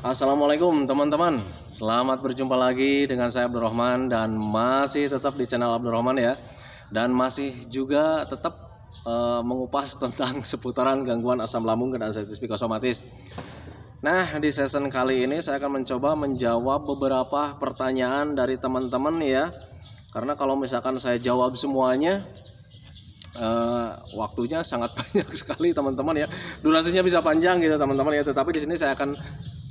Assalamualaikum teman-teman. Selamat berjumpa lagi dengan saya Abdurrahman dan masih tetap di channel Abdurrahman ya. Dan masih juga tetap mengupas tentang seputaran gangguan asam lambung dan anxiety psikosomatis. Nah, di season kali ini saya akan mencoba menjawab beberapa pertanyaan dari teman-teman ya. Karena kalau misalkan saya jawab semuanya waktunya sangat banyak sekali teman-teman ya. Durasinya bisa panjang gitu teman-teman ya. Tetapi di sini saya akan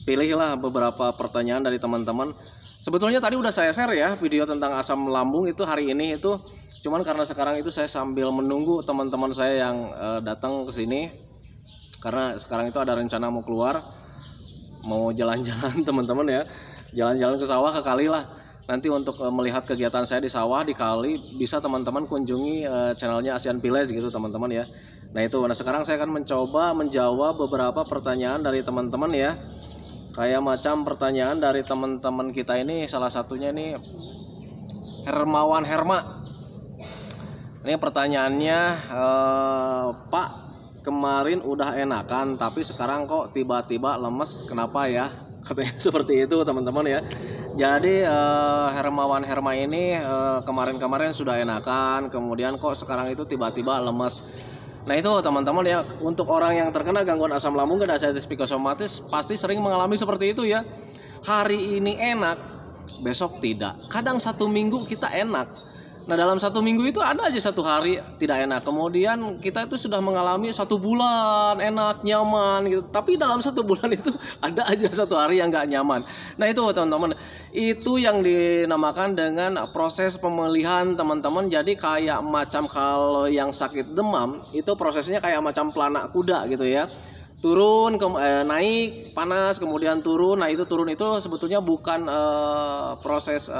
pilihlah beberapa pertanyaan dari teman-teman. Sebetulnya tadi udah saya share ya video tentang asam lambung itu hari ini itu, cuman karena sekarang itu saya sambil menunggu teman-teman saya yang datang ke sini karena sekarang itu ada rencana mau keluar, mau jalan-jalan teman-teman ya, jalan-jalan ke sawah ke kali lah. Nanti untuk melihat kegiatan saya di sawah di kali bisa teman-teman kunjungi channelnya Asian Village gitu teman-teman ya. Nah itu, nah sekarang saya akan mencoba menjawab beberapa pertanyaan dari teman-teman ya. Kayak macam pertanyaan dari teman-teman kita ini, salah satunya ini Hermawan Herma. Ini pertanyaannya, Pak, kemarin udah enakan tapi sekarang kok tiba-tiba lemes, kenapa ya? Katanya seperti itu teman-teman ya. Jadi Hermawan Herma ini kemarin-kemarin sudah enakan, kemudian kok sekarang itu tiba-tiba lemes. Nah itu teman-teman ya, untuk orang yang terkena gangguan asam lambung dan anxiety psikosomatis pasti sering mengalami seperti itu ya. Hari ini enak, besok tidak. Kadang satu minggu kita enak. Nah dalam satu minggu itu ada aja satu hari tidak enak. Kemudian kita itu sudah mengalami satu bulan enak, nyaman gitu. Tapi dalam satu bulan itu ada aja satu hari yang nggak nyaman. Nah itu teman-teman, itu yang dinamakan dengan proses pemulihan teman-teman. Jadi kayak macam kalau yang sakit demam itu prosesnya kayak macam pelana kuda gitu ya. Turun naik panas kemudian turun. Nah itu turun itu sebetulnya bukan proses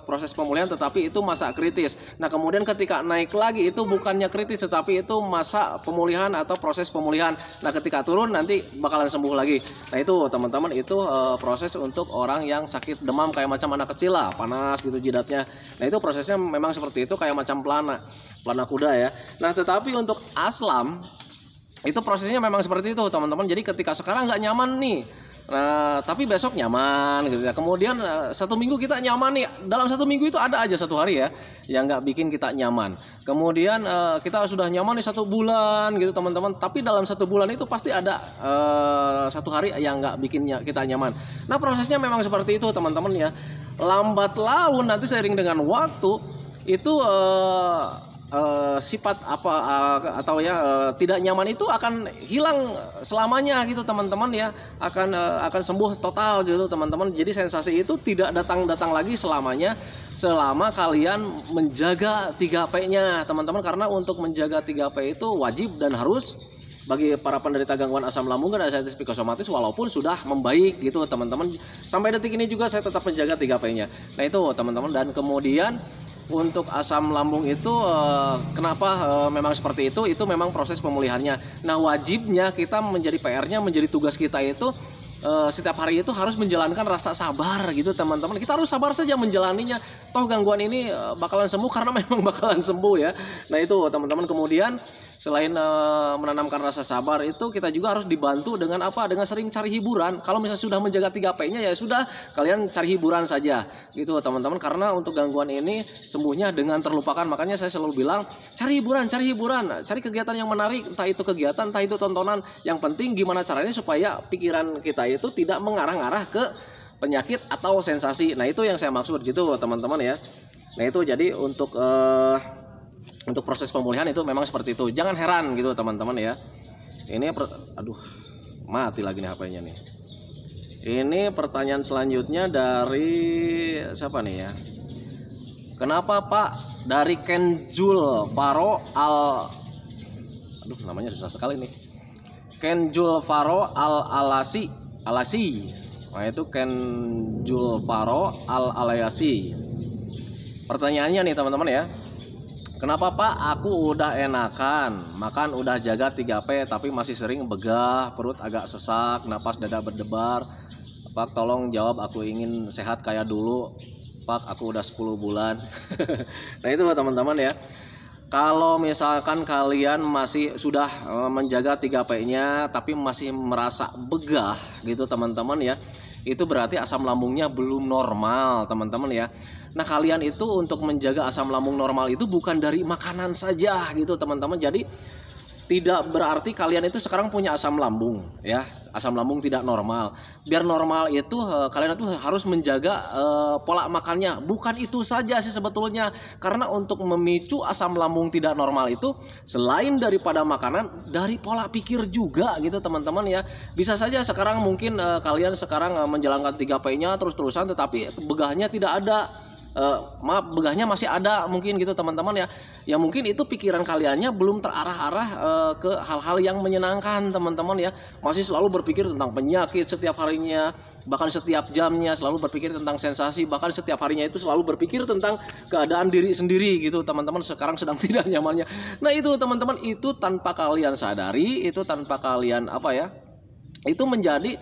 proses pemulihan, tetapi itu masa kritis. Nah kemudian ketika naik lagi itu bukannya kritis, tetapi itu masa pemulihan atau proses pemulihan. Nah ketika turun nanti bakalan sembuh lagi. Nah itu teman-teman, itu proses untuk orang yang sakit demam kayak macam anak kecil lah, panas gitu jidatnya. Nah itu prosesnya memang seperti itu, kayak macam pelana kuda ya. Nah tetapi untuk aslam itu prosesnya memang seperti itu teman-teman. Jadi ketika sekarang nggak nyaman nih, nah tapi besok nyaman gitu ya. Kemudian satu minggu kita nyaman nih, dalam satu minggu itu ada aja satu hari ya yang nggak bikin kita nyaman. Kemudian kita sudah nyaman nih satu bulan gitu teman-teman, tapi dalam satu bulan itu pasti ada satu hari yang nggak bikin kita nyaman. Nah prosesnya memang seperti itu teman-teman ya. Lambat laun nanti seiring dengan waktu itu sifat apa atau tidak nyaman itu akan hilang selamanya gitu teman-teman ya, akan sembuh total gitu teman-teman. Jadi sensasi itu tidak datang lagi selamanya selama kalian menjaga 3P-nya teman-teman. Karena untuk menjaga 3P itu wajib dan harus bagi para penderita gangguan asam lambung dan anxiety psikosomatis walaupun sudah membaik gitu teman-teman. Sampai detik ini juga saya tetap menjaga 3P-nya. Nah itu teman-teman. Dan kemudian untuk asam lambung itu kenapa memang seperti itu memang proses pemulihannya. Nah wajibnya kita menjadi PR-nya, menjadi tugas kita itu setiap hari itu harus menjalankan rasa sabar gitu teman-teman. Kita harus sabar saja menjalaninya, toh gangguan ini bakalan sembuh karena memang bakalan sembuh ya. Nah itu teman-teman. Kemudian selain menanamkan rasa sabar itu kita juga harus dibantu dengan apa? Dengan sering cari hiburan. Kalau misalnya sudah menjaga 3P-nya ya sudah, kalian cari hiburan saja gitu teman-teman. Karena untuk gangguan ini sembuhnya dengan terlupakan. Makanya saya selalu bilang cari hiburan, cari kegiatan yang menarik, entah itu kegiatan, entah itu tontonan. Yang penting gimana caranya supaya pikiran kita itu tidak mengarah-arah ke penyakit atau sensasi. Nah itu yang saya maksud gitu teman-teman ya. Nah itu jadi untuk proses pemulihan itu memang seperti itu. Jangan heran gitu teman-teman ya. Ini aduh, mati lagi nih HP-nya nih. Ini pertanyaan selanjutnya dari siapa nih ya? Kenapa Pak? Dari Kenjul Faro aduh namanya susah sekali nih. Kenjul Faro Alasi. Nah itu Kenjul Faro Alayasi. Pertanyaannya nih teman-teman ya. Kenapa Pak? Aku udah enakan, makan udah jaga 3P tapi masih sering begah, perut agak sesak, napas dada berdebar. Pak tolong jawab, aku ingin sehat kayak dulu. Pak aku udah 10 bulan. Nah itu teman-teman ya. Kalau misalkan kalian masih sudah menjaga 3P-nya tapi masih merasa begah gitu teman-teman ya, itu berarti asam lambungnya belum normal teman-teman ya. Nah kalian itu untuk menjaga asam lambung normal itu bukan dari makanan saja gitu teman-teman. Jadi tidak berarti kalian itu sekarang punya asam lambung ya, asam lambung tidak normal. Biar normal itu kalian itu harus menjaga pola makannya. Bukan itu saja sih sebetulnya, karena untuk memicu asam lambung tidak normal itu selain daripada makanan, dari pola pikir juga gitu teman-teman ya. Bisa saja sekarang mungkin kalian sekarang menjalankan 3P-nya terus-terusan tetapi begahnya tidak ada. Maaf, begahnya masih ada mungkin gitu teman-teman ya. Ya mungkin itu pikiran kaliannya belum terarah-arah ke hal-hal yang menyenangkan teman-teman ya. Masih selalu berpikir tentang penyakit setiap harinya, bahkan setiap jamnya selalu berpikir tentang sensasi, bahkan setiap harinya itu selalu berpikir tentang keadaan diri sendiri gitu teman-teman, sekarang sedang tidak nyamannya. Nah itu teman-teman, itu tanpa kalian sadari, itu tanpa kalian apa ya, itu menjadi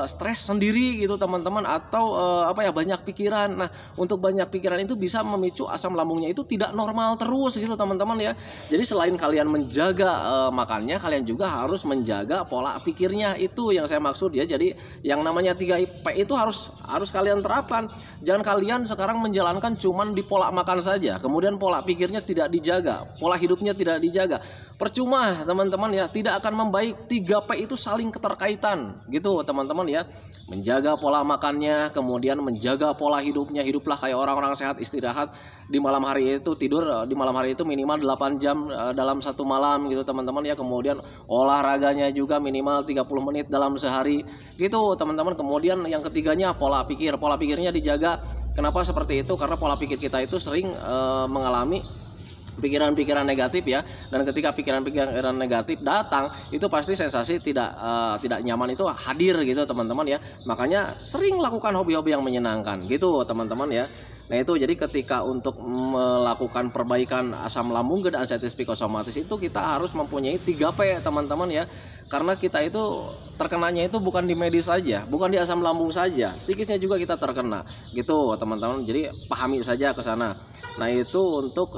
stres sendiri gitu teman-teman, atau banyak pikiran. Nah untuk banyak pikiran itu bisa memicu asam lambungnya itu tidak normal terus gitu teman-teman ya. Jadi selain kalian menjaga makannya, kalian juga harus menjaga pola pikirnya, itu yang saya maksud ya. Jadi yang namanya 3P itu harus kalian terapkan. Jangan kalian sekarang menjalankan cuman di pola makan saja, kemudian pola pikirnya tidak dijaga, pola hidupnya tidak dijaga. Percuma teman-teman ya, tidak akan membaik. 3P itu saling keterkaitan gitu teman-teman ya. Menjaga pola makannya, kemudian menjaga pola hidupnya. Hiduplah kayak orang-orang sehat, istirahat di malam hari itu, tidur di malam hari itu minimal 8 jam dalam satu malam gitu teman-teman ya. Kemudian olahraganya juga minimal 30 menit dalam sehari gitu teman-teman. Kemudian yang ketiganya pola pikir. Pola pikirnya dijaga. Kenapa seperti itu? Karena pola pikir kita itu sering mengalami pikiran-pikiran negatif ya, dan ketika pikiran-pikiran negatif datang itu pasti sensasi tidak nyaman itu hadir gitu teman-teman ya. Makanya sering lakukan hobi-hobi yang menyenangkan gitu teman-teman ya. Nah itu jadi ketika untuk melakukan perbaikan asam lambung dan anxiety psikosomatis itu kita harus mempunyai 3P teman-teman ya. Karena kita itu terkenanya itu bukan di medis saja, bukan di asam lambung saja, psikisnya juga kita terkena gitu teman-teman. Jadi pahami saja ke sana. Nah itu untuk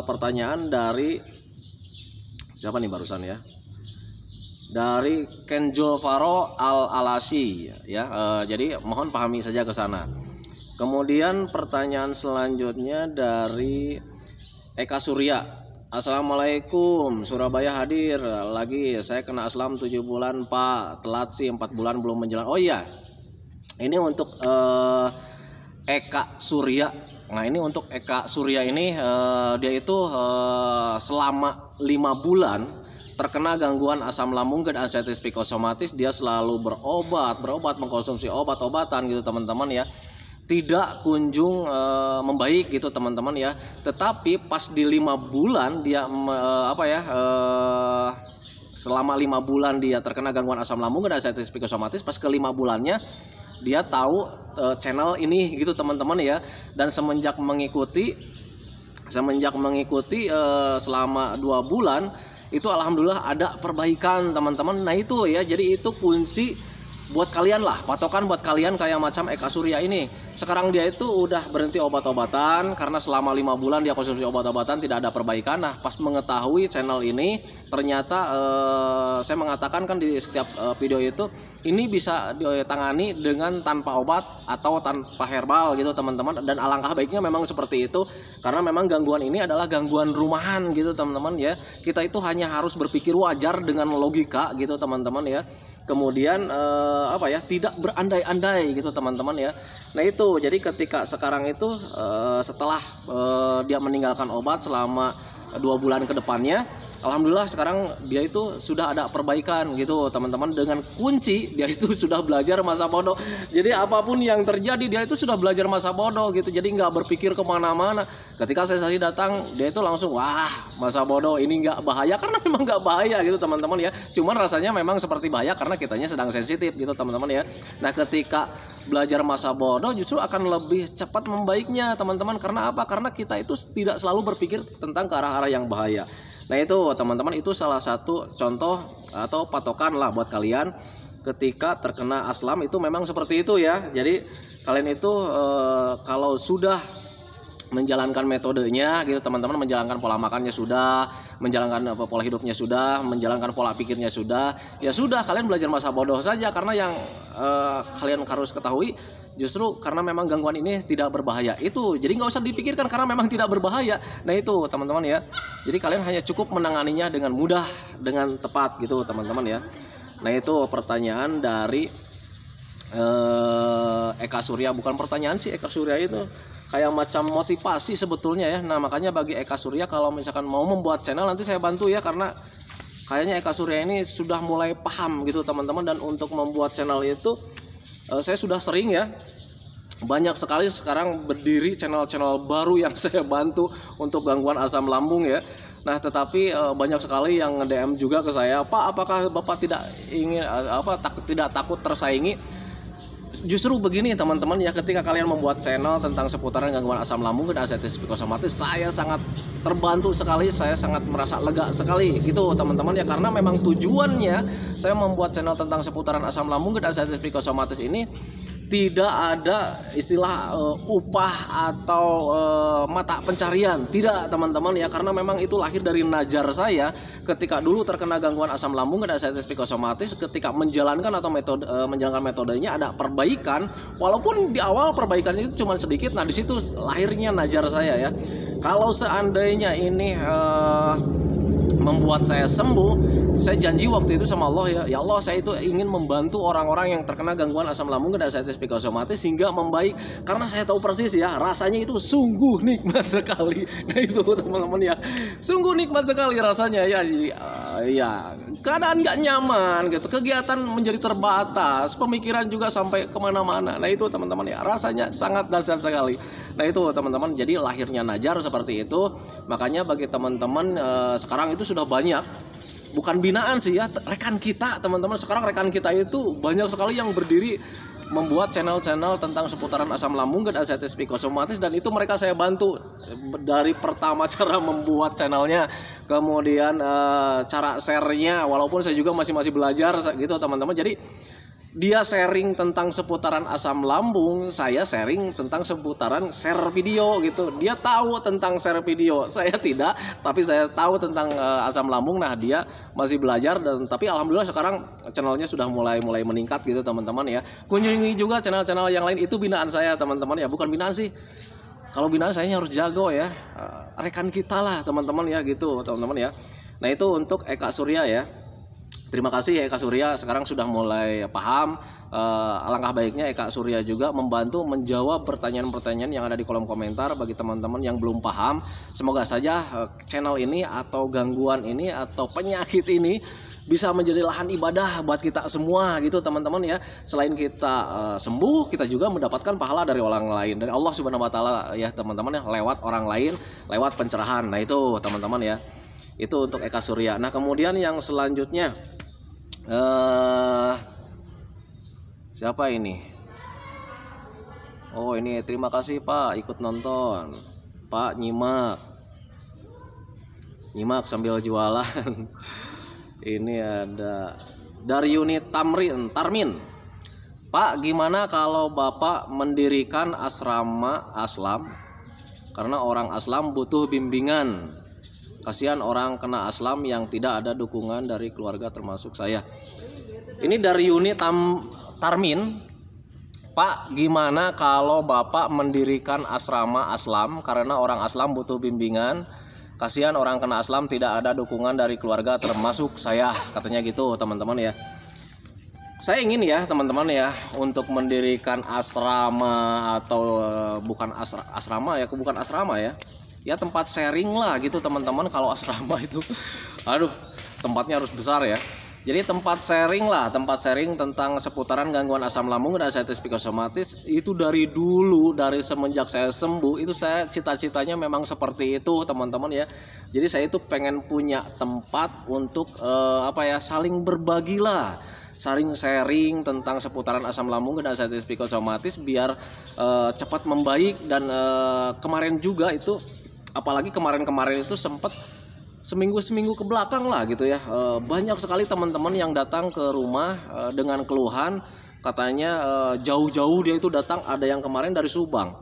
pertanyaan dari siapa nih barusan ya, dari Kenjol Faro Al-Alasi ya. Jadi mohon pahami saja ke sana. Kemudian pertanyaan selanjutnya dari Eka Surya. Assalamualaikum, Surabaya hadir lagi. Saya kena aslam 7 bulan Pak, telat sih 4 bulan belum menjalan. Oh iya, ini untuk Eka Surya. Nah ini untuk Eka Surya ini dia itu selama 5 bulan terkena gangguan asam lambung dan anxiety psikosomatis. Dia selalu berobat mengkonsumsi obat-obatan gitu teman-teman ya. Tidak kunjung membaik gitu teman-teman ya. Tetapi pas di 5 bulan dia selama 5 bulan dia terkena gangguan asam lambung dan anxiety psikosomatis, pas ke 5 bulannya dia tahu channel ini gitu teman-teman ya. Dan semenjak mengikuti selama 2 bulan itu alhamdulillah ada perbaikan teman-teman. Nah itu ya, jadi itu kunci buat kalian lah, patokan buat kalian kayak macam Eka Surya ini. Sekarang dia itu udah berhenti obat-obatan karena selama 5 bulan dia konsumsi obat-obatan tidak ada perbaikan. Nah pas mengetahui channel ini ternyata saya mengatakan kan di setiap video itu, ini bisa ditangani dengan tanpa obat atau tanpa herbal gitu teman-teman. Dan alangkah baiknya memang seperti itu, karena memang gangguan ini adalah gangguan rumahan gitu teman-teman ya. Kita itu hanya harus berpikir wajar dengan logika gitu teman-teman ya. Kemudian tidak berandai-andai gitu teman-teman ya. Nah itu jadi ketika sekarang itu setelah dia meninggalkan obat selama 2 bulan ke depannya, alhamdulillah sekarang dia itu sudah ada perbaikan gitu teman-teman. Dengan kunci dia itu sudah belajar masa bodoh. Jadi apapun yang terjadi dia itu sudah belajar masa bodoh gitu. Jadi nggak berpikir kemana-mana. Ketika sensasi datang dia itu langsung wah masa bodoh ini nggak bahaya, karena memang nggak bahaya gitu teman-teman ya. Cuman rasanya memang seperti bahaya karena kitanya sedang sensitif gitu teman-teman ya. Nah ketika belajar masa bodoh justru akan lebih cepat membaiknya teman-teman. Karena apa? Karena kita itu tidak selalu berpikir tentang ke arah-arah yang bahaya. Nah itu teman-teman, itu salah satu contoh atau patokan lah buat kalian ketika terkena aslam itu memang seperti itu ya. Jadi kalian itu kalau sudah menjalankan metodenya gitu teman-teman, menjalankan pola makannya sudah, menjalankan pola hidupnya sudah, menjalankan pola pikirnya sudah, ya sudah kalian belajar masa bodoh saja, karena yang kalian harus ketahui justru karena memang gangguan ini tidak berbahaya itu, jadi nggak usah dipikirkan karena memang tidak berbahaya. Nah itu teman-teman ya, jadi kalian hanya cukup menanganinya dengan mudah, dengan tepat gitu teman-teman ya. Nah itu pertanyaan dari Eka Surya, bukan pertanyaan sih, Eka Surya itu kayak macam motivasi sebetulnya ya. Nah makanya bagi Eka Surya kalau misalkan mau membuat channel nanti saya bantu ya, karena kayaknya Eka Surya ini sudah mulai paham gitu teman-teman. Dan untuk membuat channel itu saya sudah sering ya, banyak sekali sekarang berdiri channel-channel baru yang saya bantu untuk gangguan asam lambung ya. Nah tetapi banyak sekali yang nge-DM juga ke saya, Pak apakah Bapak tidak ingin tidak takut tersaingi? Justru begini teman-teman ya, ketika kalian membuat channel tentang seputaran gangguan asam lambung dan ascites psikosomatis, saya sangat terbantu sekali, saya sangat merasa lega sekali gitu teman-teman ya, karena memang tujuannya saya membuat channel tentang seputaran asam lambung dan ascites psikosomatis ini tidak ada istilah upah atau mata pencarian, tidak teman-teman ya, karena memang itu lahir dari najar saya ketika dulu terkena gangguan asam lambung dan ascites psikosomatis. Ketika menjalankan atau menjalankan metodenya ada perbaikan, walaupun di awal perbaikannya itu cuma sedikit. Nah di situ lahirnya najar saya ya. Kalau seandainya ini membuat saya sembuh, saya janji waktu itu sama Allah ya Allah saya itu ingin membantu orang-orang yang terkena gangguan asam lambung dan ascites psikosomatis hingga membaik, karena saya tahu persis ya rasanya itu sungguh nikmat sekali. Nah itu teman-teman ya, sungguh nikmat sekali rasanya ya. Ya keadaan nggak nyaman gitu, kegiatan menjadi terbatas, pemikiran juga sampai kemana-mana. Nah itu teman-teman ya, rasanya sangat dahsyat sekali. Nah itu teman-teman, jadi lahirnya najar seperti itu. Makanya bagi teman-teman sekarang itu sudah banyak, bukan binaan sih ya, rekan kita teman-teman. Sekarang rekan kita itu banyak sekali yang berdiri membuat channel-channel tentang seputaran asam lambung dan ascites psikosomatis, dan itu mereka saya bantu dari pertama cara membuat channelnya, kemudian cara share-nya, walaupun saya juga masih belajar gitu teman-teman. Jadi dia sharing tentang seputaran asam lambung, saya sharing tentang seputaran share video gitu. Dia tahu tentang share video, saya tidak, tapi saya tahu tentang asam lambung. Nah dia masih belajar, dan tapi alhamdulillah sekarang channelnya sudah mulai meningkat gitu teman-teman ya. Kunjungi juga channel-channel yang lain, itu binaan saya teman-teman ya, bukan binaan sih. Kalau binaan saya harus jago ya, rekan kita lah teman-teman ya gitu teman-teman ya. Nah itu untuk Eka Surya ya. Terima kasih ya Eka Surya, sekarang sudah mulai paham. Alangkah baiknya Eka Surya juga membantu menjawab pertanyaan-pertanyaan yang ada di kolom komentar bagi teman-teman yang belum paham. Semoga saja channel ini atau gangguan ini atau penyakit ini bisa menjadi lahan ibadah buat kita semua gitu teman-teman ya. Selain kita sembuh, kita juga mendapatkan pahala dari orang lain, dari Allah Subhanahu wa taala ya teman-teman ya, lewat orang lain, lewat pencerahan. Nah itu teman-teman ya. Itu untuk Eka Surya. Nah kemudian yang selanjutnya siapa ini? Oh ini, terima kasih Pak ikut nonton. Pak nyimak sambil jualan. Ini ada dari unit Tarmin. Pak gimana kalau Bapak mendirikan asrama aslam, karena orang aslam butuh bimbingan. Kasihan orang kena aslam yang tidak ada dukungan dari keluarga termasuk saya. Ini dari unit Tarmin. Pak gimana kalau Bapak mendirikan asrama aslam, karena orang aslam butuh bimbingan. Kasihan orang kena aslam tidak ada dukungan dari keluarga termasuk saya, katanya gitu teman-teman ya. Saya ingin ya teman-teman ya, untuk mendirikan asrama atau bukan asrama ya, bukan asrama ya. Ya tempat sharing lah gitu teman-teman. Kalau asrama itu aduh tempatnya harus besar ya. Jadi tempat sharing tentang seputaran gangguan asam lambung dan ascites psikosomatis itu dari dulu, dari semenjak saya sembuh itu saya cita-citanya memang seperti itu teman-teman ya. Jadi saya itu pengen punya tempat untuk saling berbagi lah, saling sharing tentang seputaran asam lambung dan ascites psikosomatis biar cepat membaik. Dan kemarin juga itu, apalagi kemarin itu sempat seminggu ke belakang lah gitu ya, banyak sekali teman-teman yang datang ke rumah dengan keluhan, katanya jauh-jauh dia itu datang. Ada yang kemarin dari Subang,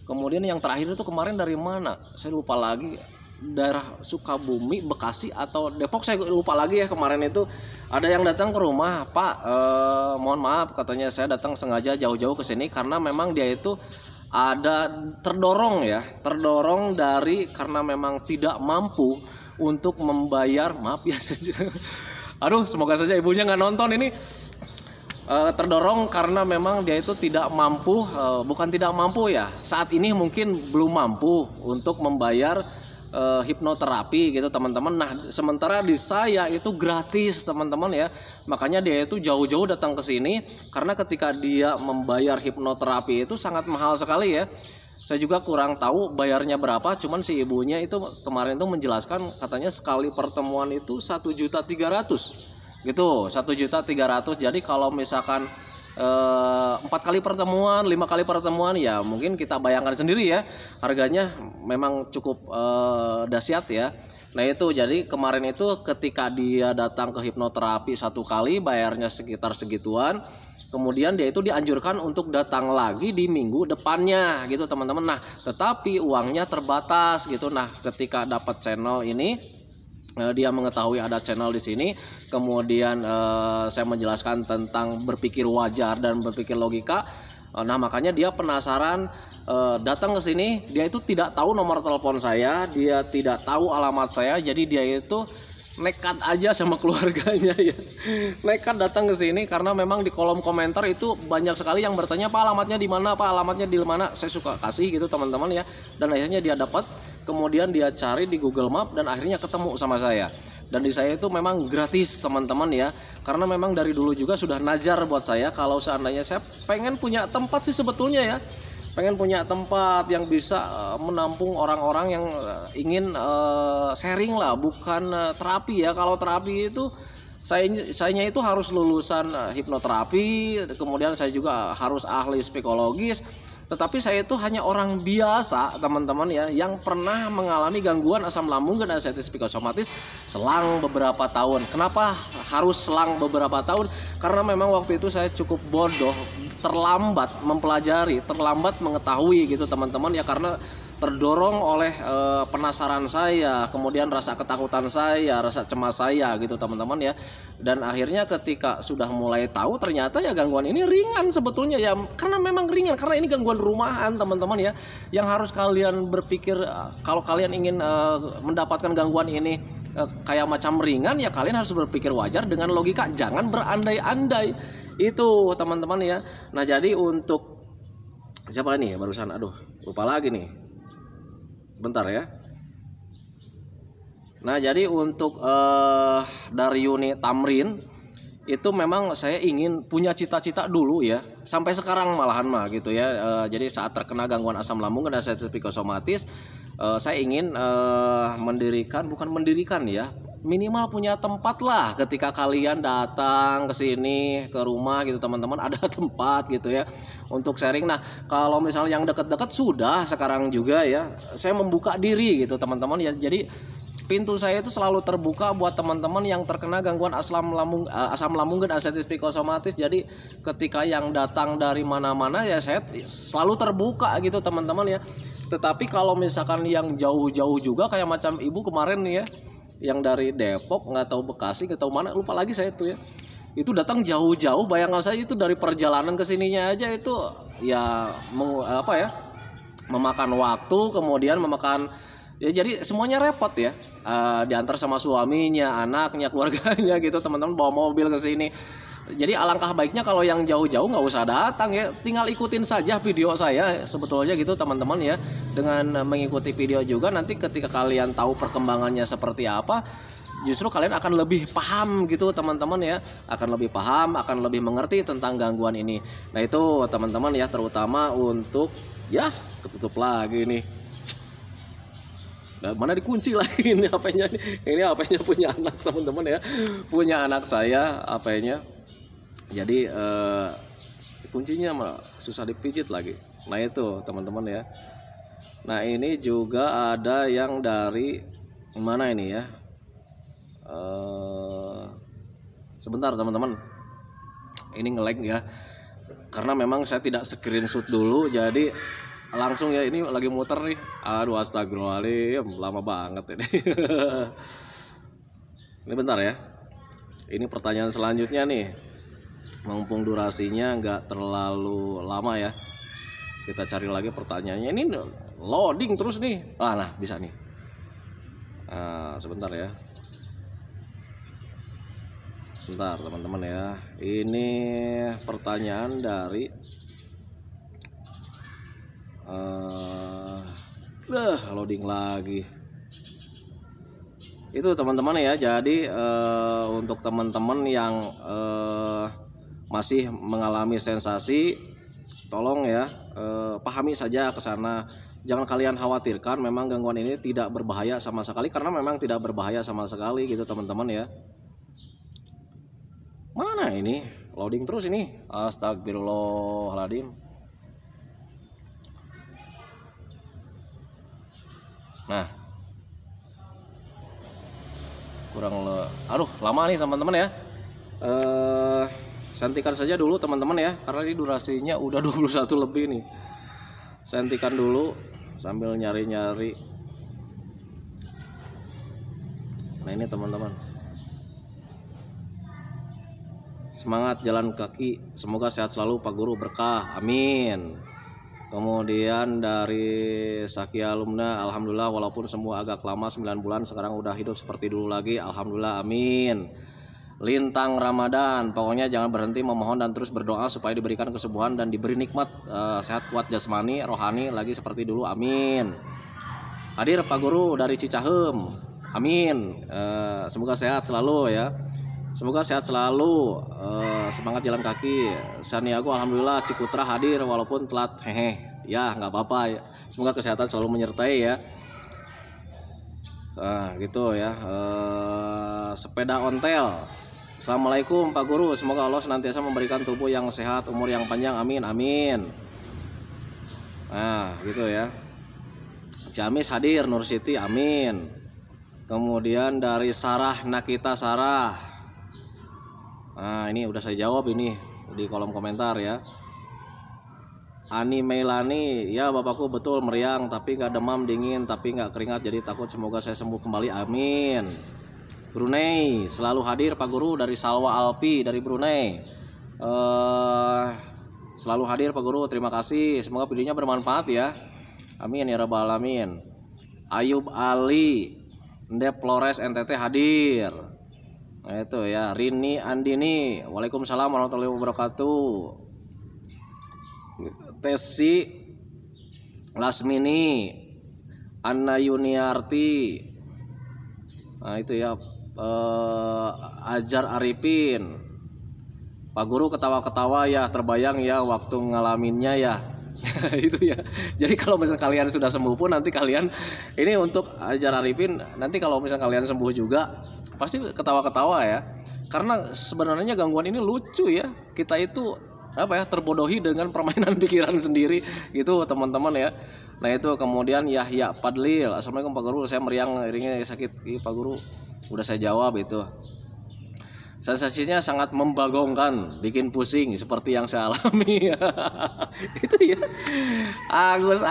Kemudian yang terakhir itu kemarin dari mana? Saya lupa lagi, daerah Sukabumi, Bekasi atau Depok, saya lupa lagi ya. Kemarin itu ada yang datang ke rumah, Pak, mohon maaf, katanya saya datang sengaja jauh-jauh ke sini karena memang dia itu ada terdorong dari karena memang tidak mampu untuk membayar, maaf ya. Aduh, semoga saja ibunya nggak nonton ini. Terdorong karena memang dia itu tidak mampu, bukan tidak mampu ya, saat ini mungkin belum mampu untuk membayar hipnoterapi gitu teman-teman. Nah sementara di saya itu gratis teman-teman ya, makanya dia itu jauh-jauh datang ke sini karena ketika dia membayar hipnoterapi itu sangat mahal sekali ya. Saya juga kurang tahu bayarnya berapa, cuman si ibunya itu kemarin tuh menjelaskan katanya sekali pertemuan itu 1.300.000 gitu, 1.300.000. Jadi kalau misalkan 4 kali pertemuan, 5 kali pertemuan, ya mungkin kita bayangkan sendiri ya, harganya memang cukup dahsyat ya. Nah itu jadi kemarin itu ketika dia datang ke hipnoterapi 1 kali bayarnya sekitar segituan. Kemudian dia itu dianjurkan untuk datang lagi di minggu depannya gitu teman-teman. Nah tetapi uangnya terbatas gitu. Nah ketika dapat channel ini, dia mengetahui ada channel di sini, kemudian saya menjelaskan tentang berpikir wajar dan berpikir logika. Nah makanya dia penasaran, datang ke sini. Dia itu tidak tahu nomor telepon saya, dia tidak tahu alamat saya, jadi dia itu nekat aja sama keluarganya ya, nekat datang ke sini karena memang di kolom komentar itu banyak sekali yang bertanya, Pak alamatnya di mana, Pak alamatnya di mana. Saya suka kasih gitu teman-teman ya, dan akhirnya dia dapat. Kemudian dia cari di Google Map dan akhirnya ketemu sama saya. Dan di saya itu memang gratis teman-teman ya, karena memang dari dulu juga sudah najar buat saya kalau seandainya saya pengen punya tempat sih sebetulnya ya, pengen punya tempat yang bisa menampung orang-orang yang ingin sharing lah, bukan terapi ya. Kalau terapi itu saya itu harus lulusan hipnoterapi, kemudian saya juga harus ahli psikologis. Tetapi saya itu hanya orang biasa teman-teman ya, yang pernah mengalami gangguan asam lambung dan anxiety psikosomatis selang beberapa tahun. Kenapa harus selang beberapa tahun? Karena memang waktu itu saya cukup bodoh, terlambat mempelajari, terlambat mengetahui gitu teman-teman ya, karena terdorong oleh penasaran saya, kemudian rasa ketakutan saya, rasa cemas saya gitu teman-teman ya. Dan akhirnya ketika sudah mulai tahu ternyata ya gangguan ini ringan sebetulnya ya, karena memang ringan, karena ini gangguan rumahan teman-teman ya. Yang harus kalian berpikir kalau kalian ingin mendapatkan gangguan ini kayak macam ringan ya, kalian harus berpikir wajar dengan logika, jangan berandai-andai itu teman-teman ya. Nah jadi untuk siapa nih barusan, aduh lupa lagi nih, bentar ya. Nah jadi untuk dari unit Tamrin itu memang saya ingin punya cita-cita dulu ya, sampai sekarang malahan mah gitu ya. Jadi saat terkena gangguan asam lambung dan anxiety psikosomatis, saya ingin bukan mendirikan ya, minimal punya tempat lah ketika kalian datang ke sini ke rumah gitu teman-teman, ada tempat gitu ya untuk sharing. Nah kalau misalnya yang dekat-dekat sudah sekarang juga ya, saya membuka diri gitu teman-teman ya. Jadi pintu saya itu selalu terbuka buat teman-teman yang terkena gangguan asam lambung dan anxiety psikosomatis. Jadi ketika yang datang dari mana-mana ya saya selalu terbuka gitu teman-teman ya. Tetapi kalau misalkan yang jauh-jauh juga kayak macam ibu kemarin nih ya, yang dari Depok, nggak tahu Bekasi, nggak tahu mana, lupa lagi saya tuh ya, itu datang jauh-jauh. Bayangkan saya itu dari perjalanan ke sininya aja itu ya memakan waktu, kemudian memakan ya, jadi semuanya repot ya, diantar sama suaminya, anaknya, keluarganya gitu teman-teman, bawa mobil ke sini. Jadi alangkah baiknya kalau yang jauh-jauh nggak usah datang ya, tinggal ikutin saja video saya sebetulnya gitu teman-teman ya. Dengan mengikuti video juga nanti ketika kalian tahu perkembangannya seperti apa, justru kalian akan lebih paham gitu teman-teman ya, akan lebih paham, akan lebih mengerti tentang gangguan ini. Nah itu teman-teman ya, terutama untuk ya, ketutup lagi nih. Nah, mana dikunci lagi ini HP-nya ini HP-nya punya anak teman-teman ya, punya anak saya HP-nya. Jadi kuncinya malah susah dipijit lagi. Nah itu teman-teman ya. Nah ini juga ada yang dari mana ini ya, sebentar teman-teman, ini nge-lag ya karena memang saya tidak screenshot dulu. Jadi langsung ya, ini lagi muter nih. Aduh astagfirullahaladzim, lama banget ini. Ini bentar ya. Ini pertanyaan selanjutnya nih. Mumpung durasinya nggak terlalu lama ya. Kita cari lagi pertanyaannya. Ini loading terus nih. Nah bisa nih. Sebentar ya. Bentar teman-teman ya. Ini pertanyaan dari loading lagi. Itu teman-teman ya. Jadi untuk teman-teman yang masih mengalami sensasi, tolong ya pahami saja ke sana. Jangan kalian khawatirkan, memang gangguan ini tidak berbahaya sama sekali, karena memang tidak berbahaya sama sekali gitu teman-teman ya. Mana ini? Loading terus ini. Astagfirullahaladzim. Nah. Aduh, lama nih teman-teman ya. Hentikan saja dulu teman-teman ya, karena ini durasinya udah 21 lebih nih. Saya hentikan dulu sambil nyari-nyari. Nah ini teman-teman. Semangat jalan kaki, semoga sehat selalu Pak Guru, berkah, amin. Kemudian dari Sakia Alumna, alhamdulillah walaupun semua agak lama 9 bulan, sekarang udah hidup seperti dulu lagi, alhamdulillah, amin. Lintang Ramadan, pokoknya jangan berhenti memohon dan terus berdoa supaya diberikan kesembuhan dan diberi nikmat sehat kuat jasmani, rohani lagi seperti dulu, amin. Hadir Pak Guru dari Cicahem, amin. Semoga sehat selalu ya. Semoga sehat selalu, semangat jalan kaki. Saniago alhamdulillah Cikutra hadir walaupun telat, hehe. Ya nggak apa-apa ya. Semoga kesehatan selalu menyertai ya. Gitu ya. Sepeda ontel. Assalamualaikum Pak Guru, semoga Allah senantiasa memberikan tubuh yang sehat, umur yang panjang, amin amin. Nah gitu ya. Ciamis hadir, Nur Siti, amin. Kemudian dari Sarah Nakita Sarah. Nah ini udah saya jawab ini di kolom komentar ya. Ani Meilani, ya bapakku betul meriang tapi nggak demam, dingin tapi nggak keringat, jadi takut, semoga saya sembuh kembali, amin. Brunei selalu hadir Pak Guru dari Salwa Alpi dari Brunei. Selalu hadir Pak Guru, terima kasih, semoga videonya bermanfaat ya, amin ya rabbal alamin. Ayub Ali Ndep Flores NTT hadir. Nah itu ya. Rini Andini, waalaikumsalam warahmatullahi wabarakatuh. Tesi Lasmini, Anna Yuniarti, nah itu ya. Ajar Arifin, Pak Guru ketawa-ketawa ya, terbayang ya waktu ngalaminnya ya. Itu ya. Jadi kalau misalnya kalian sudah sembuh pun nanti kalian, ini untuk Ajar Arifin, nanti kalau misalnya kalian sembuh juga pasti ketawa-ketawa ya, karena sebenarnya gangguan ini lucu ya. Kita itu apa ya, terbodohi dengan permainan pikiran sendiri gitu teman-teman ya. Nah itu kemudian Yahya Padlil, assalamualaikum Pak Guru, saya meriang, iringnya sakit. Pak Guru udah saya jawab itu. Sensasinya sangat membagongkan, bikin pusing seperti yang saya alami. Itu ya. Agus,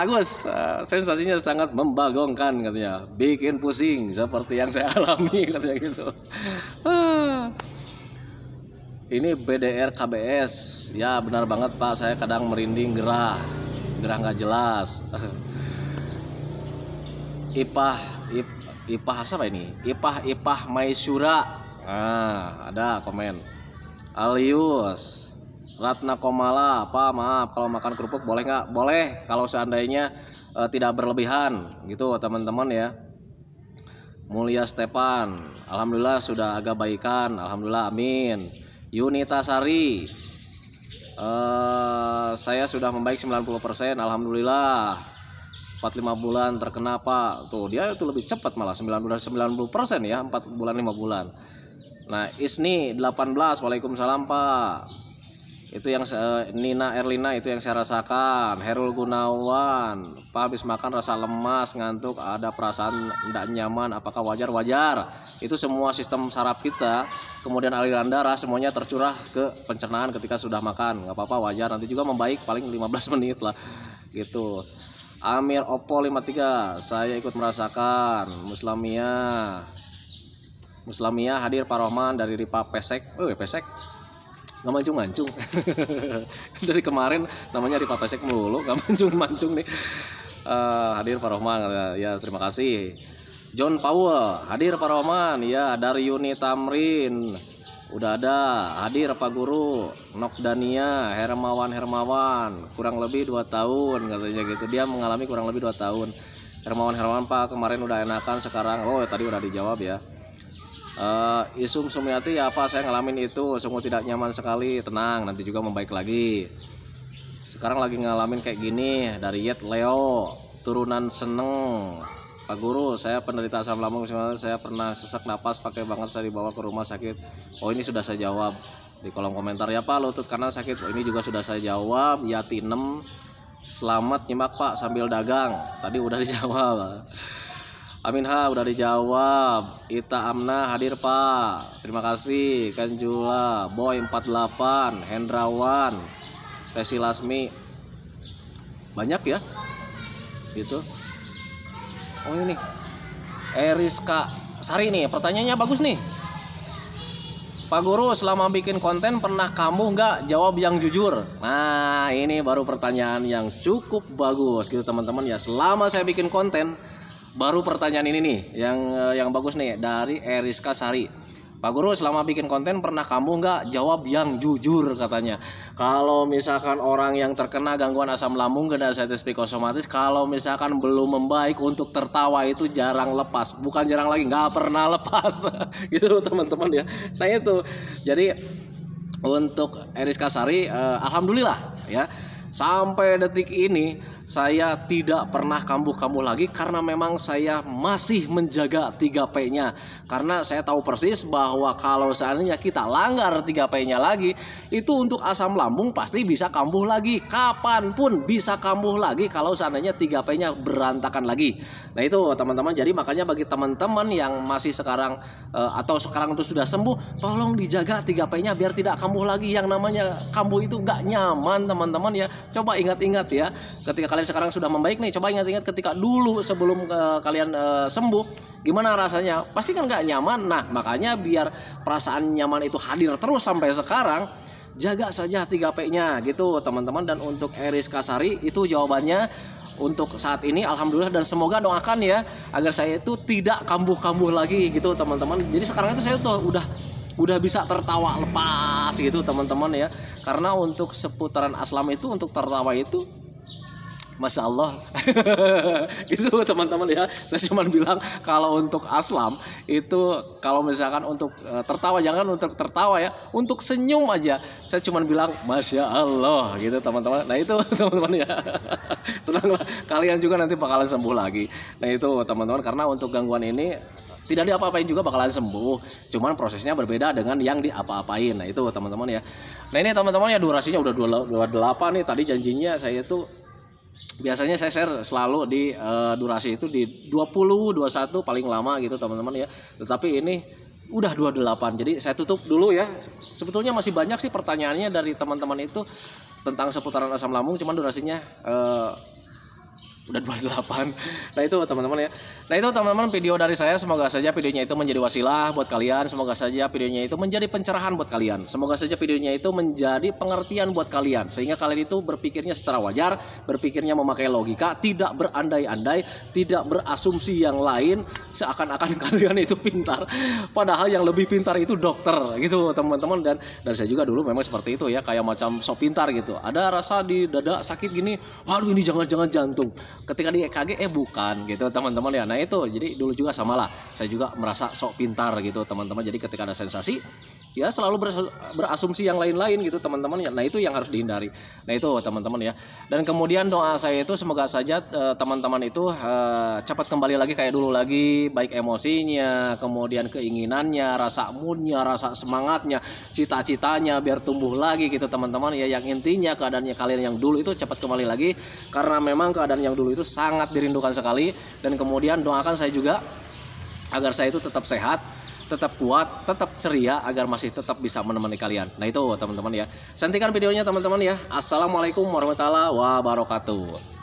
sensasinya sangat membagongkan katanya, bikin pusing seperti yang saya alami katanya gitu. Ini BDR KBS, ya benar banget Pak, saya kadang merinding, gerah nggak jelas. Ipah apa ini? Ipah Maisura. Nah, ada komen. Alius Ratna Komala, Pak maaf kalau makan kerupuk boleh nggak? Boleh kalau seandainya tidak berlebihan gitu teman-teman ya. Mulia Stepan, alhamdulillah sudah agak baikan, alhamdulillah, amin. Yunita Sari, saya sudah membaik 90%, alhamdulillah. 45 bulan terkena Pak, tuh dia itu lebih cepat malah 90% ya, 4 bulan 5 bulan. Nah Isni 18, waalaikumsalam Pak. Itu yang Nina Erlina, itu yang saya rasakan. Herul Gunawan, Pak habis makan rasa lemas, ngantuk, ada perasaan tidak nyaman, apakah wajar? Wajar. Itu semua sistem saraf kita, kemudian aliran darah semuanya tercurah ke pencernaan ketika sudah makan. Nggak apa-apa, wajar. Nanti juga membaik paling 15 menit lah gitu. Amir Oppo 53, saya ikut merasakan. Muslamia hadir Pak Rohman dari Ripa Pesek. Pesek nggak mancung-mancung. Dari kemarin namanya Ripa Pesek mulu, nggak mancung-mancung nih. Hadir Pak Rohman, ya terima kasih. John Powell hadir Pak Rohman, ya. Daryuni Tamrin udah ada, hadir Pak Guru. Nokdania Hermawan kurang lebih 2 tahun katanya gitu, dia mengalami kurang lebih 2 tahun. Hermawan Pak kemarin udah enakan, sekarang tadi udah dijawab ya. Isum Sumiati, ya Pak saya ngalamin itu, sungguh tidak nyaman sekali. Tenang, nanti juga membaik lagi. Sekarang lagi ngalamin kayak gini. Dari Yet Leo, turunan seneng. Pak Guru, saya penderita asam lambung, saya pernah sesak napas pakai banget, saya dibawa ke rumah sakit. Ini sudah saya jawab di kolom komentar ya Pak. Lutut kanan sakit, ini juga sudah saya jawab. Yati 6, selamat nyimak Pak sambil dagang, tadi udah dijawab. Aminha udah dijawab. Ita Amna hadir Pak, terima kasih. Kanjula Boy 48, Hendrawan, Tesi Lasmi, banyak ya gitu. Ini Eriska Sari nih, pertanyaannya bagus nih. Pak Guru, selama bikin konten pernah kamu nggak jawab yang jujur? Nah, ini baru pertanyaan yang cukup bagus gitu teman-teman ya. Selama saya bikin konten, baru pertanyaan ini nih yang bagus nih dari Eriska Sari. Pak Guru, selama bikin konten pernah kamu nggak jawab yang jujur katanya. Kalau misalkan orang yang terkena gangguan asam lambung, sinusitis psikosomatis, kalau misalkan belum membaik, untuk tertawa itu jarang lepas, bukan jarang lagi, nggak pernah lepas. Gitu teman-teman ya. Nah itu, jadi untuk Eriska Sari, alhamdulillah ya, sampai detik ini saya tidak pernah kambuh-kambuh lagi, karena memang saya masih menjaga 3P-nya. Karena saya tahu persis bahwa kalau seandainya kita langgar 3P-nya lagi, itu untuk asam lambung pasti bisa kambuh lagi. Kapanpun bisa kambuh lagi kalau seandainya 3P-nya berantakan lagi. Nah itu teman-teman, jadi makanya bagi teman-teman yang masih sekarang atau sekarang itu sudah sembuh, tolong dijaga 3P-nya biar tidak kambuh lagi. Yang namanya kambuh itu nggak nyaman teman-teman ya. Coba ingat-ingat ya, ketika kalian sekarang sudah membaik nih, coba ingat-ingat ketika dulu sebelum kalian sembuh, gimana rasanya? Pasti kan nggak nyaman. Nah makanya biar perasaan nyaman itu hadir terus sampai sekarang, jaga saja 3P-nya gitu teman-teman. Dan untuk Eriska Sari itu jawabannya untuk saat ini, alhamdulillah, dan semoga doakan ya agar saya itu tidak kambuh-kambuh lagi gitu teman-teman. Jadi sekarang itu saya tuh udah bisa tertawa lepas gitu teman-teman ya. Karena untuk seputaran aslam itu, untuk tertawa itu, Masya Allah. Gitu teman-teman ya. Saya cuma bilang kalau untuk aslam itu, kalau misalkan untuk tertawa, jangan untuk tertawa ya, untuk senyum aja saya cuma bilang Masya Allah gitu teman-teman. Nah itu teman-teman ya. Tenanglah, kalian juga nanti bakalan sembuh lagi. Nah itu teman-teman, karena untuk gangguan ini tidak diapa-apain juga bakalan sembuh, cuman prosesnya berbeda dengan yang diapa-apain. Nah itu teman-teman ya. Nah ini teman-teman ya, durasinya udah 28 nih. Tadi janjinya saya itu biasanya saya share selalu di durasi itu di 20-21 paling lama gitu teman-teman ya. Tetapi ini udah 28, jadi saya tutup dulu ya. Sebetulnya masih banyak sih pertanyaannya dari teman-teman itu tentang seputaran asam lambung, cuman durasinya udah 28. Nah itu teman-teman ya. Nah itu teman-teman video dari saya. Semoga saja videonya itu menjadi wasilah buat kalian. Semoga saja videonya itu menjadi pencerahan buat kalian. Semoga saja videonya itu menjadi pengertian buat kalian, sehingga kalian itu berpikirnya secara wajar, berpikirnya memakai logika, tidak berandai-andai, tidak berasumsi yang lain seakan-akan kalian itu pintar, padahal yang lebih pintar itu dokter gitu teman-teman. Dan saya juga dulu memang seperti itu ya, kayak macam sok pintar gitu. Ada rasa di dada sakit gini, waduh ini jangan-jangan jantung. Ketika di EKG bukan gitu teman-teman ya. Nah itu, jadi dulu juga samalah, saya juga merasa sok pintar gitu teman-teman. Jadi ketika ada sensasi ya selalu berasumsi yang lain-lain gitu teman-teman ya. Nah itu yang harus dihindari. Nah itu teman-teman ya. Dan kemudian doa saya itu semoga saja teman-teman itu cepat kembali lagi kayak dulu lagi, baik emosinya, kemudian keinginannya, rasa moodnya, rasa semangatnya, cita-citanya biar tumbuh lagi gitu teman-teman ya. Yang intinya keadaannya kalian yang dulu itu cepat kembali lagi, karena memang keadaan yang dulu itu sangat dirindukan sekali. Dan kemudian doakan saya juga agar saya itu tetap sehat, tetap kuat, tetap ceria, agar masih tetap bisa menemani kalian. Nah itu teman-teman ya. Santikan videonya teman-teman ya. Assalamualaikum warahmatullahi wabarakatuh.